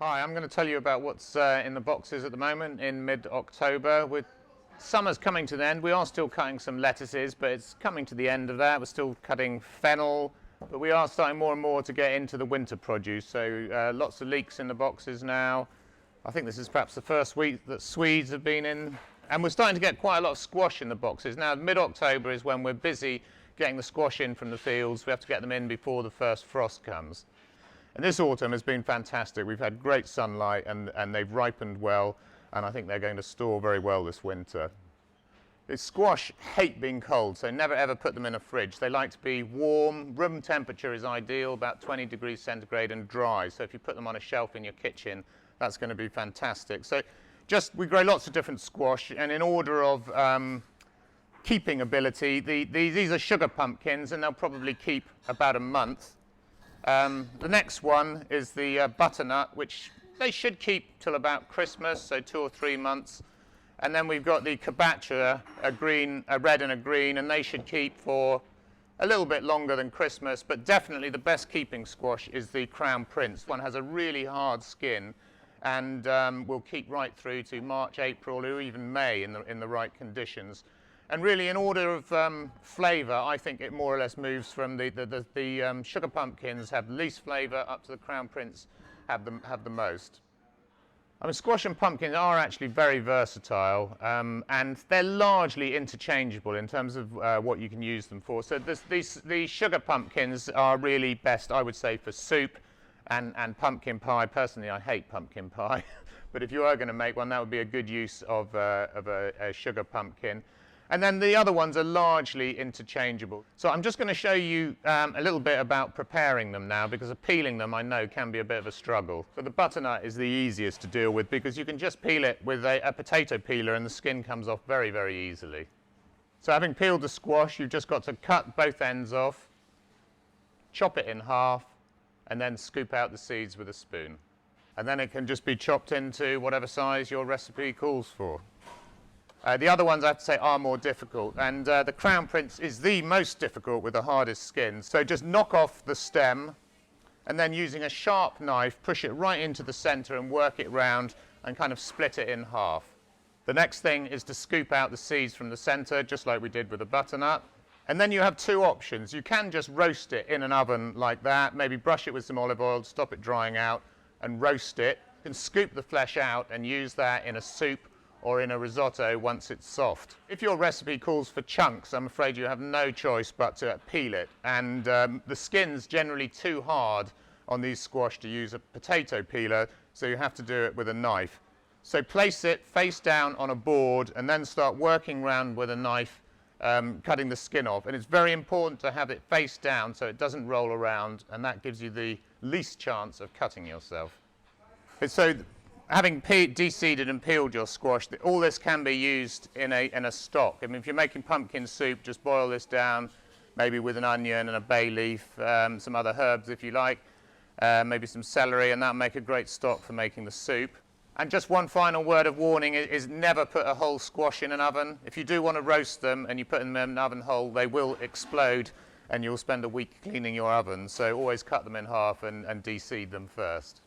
Hi, I'm going to tell you about what's in the boxes at the moment in mid-October. Summer's coming to the end. We are still cutting some lettuces, but it's coming to the end of that. We're still cutting fennel, but we are starting more and more to get into the winter produce. So lots of leeks in the boxes now. I think this is perhaps the first week that Swedes have been in. And we're starting to get quite a lot of squash in the boxes. Now, mid-October is when we're busy getting the squash in from the fields. We have to get them in before the first frost comes. And this autumn has been fantastic. We've had great sunlight and they've ripened well, and I think they're going to store very well this winter. The squash hate being cold, so never ever put them in a fridge. They like to be warm. Room temperature is ideal, about 20 degrees centigrade, and dry. So if you put them on a shelf in your kitchen, that's going to be fantastic. So we grow lots of different squash, and in order of keeping ability, these are sugar pumpkins, and they'll probably keep about a month. The next one is the butternut, which they should keep till about Christmas, so 2 or 3 months. And then we've got the kabacha, a red and a green, and they should keep for a little bit longer than Christmas, but definitely the best keeping squash is the Crown Prince. One has a really hard skin and will keep right through to March, April, or even May in the right conditions. And really, in order of flavour, I think it more or less moves from the sugar pumpkins have the least flavour up to the Crown Prince have the most. I mean, squash and pumpkins are actually very versatile, and they're largely interchangeable in terms of what you can use them for. So these sugar pumpkins are really best, I would say, for soup and pumpkin pie. Personally, I hate pumpkin pie, but if you are going to make one, that would be a good use of a sugar pumpkin. And then the other ones are largely interchangeable. So I'm just going to show you a little bit about preparing them now, because peeling them, I know, can be a bit of a struggle. So the butternut is the easiest to deal with because you can just peel it with a potato peeler and the skin comes off very, very easily. So having peeled the squash, you've just got to cut both ends off, chop it in half, and then scoop out the seeds with a spoon. And then it can just be chopped into whatever size your recipe calls for. The other ones, I have to say, are more difficult, and the Crown Prince is the most difficult with the hardest skin. So just knock off the stem, and then using a sharp knife, push it right into the centre and work it round and kind of split it in half. The next thing is to scoop out the seeds from the centre, just like we did with the butternut. And then you have two options. You can just roast it in an oven like that, maybe brush it with some olive oil, stop it drying out, and roast it. You can scoop the flesh out and use that in a soup or in a risotto once it's soft. If your recipe calls for chunks, I'm afraid you have no choice but to peel it. And the skin's generally too hard on these squash to use a potato peeler, so you have to do it with a knife. So place it face down on a board and then start working around with a knife, cutting the skin off. And it's very important to have it face down so it doesn't roll around, and that gives you the least chance of cutting yourself. So having de-seeded and peeled your squash, all this can be used in a stock. I mean, if you're making pumpkin soup, just boil this down, maybe with an onion and a bay leaf, some other herbs if you like, maybe some celery, and that'll make a great stock for making the soup. And just one final word of warning is never put a whole squash in an oven. If you do want to roast them and you put them in an oven whole, they will explode and you'll spend a week cleaning your oven. So always cut them in half and de-seed them first.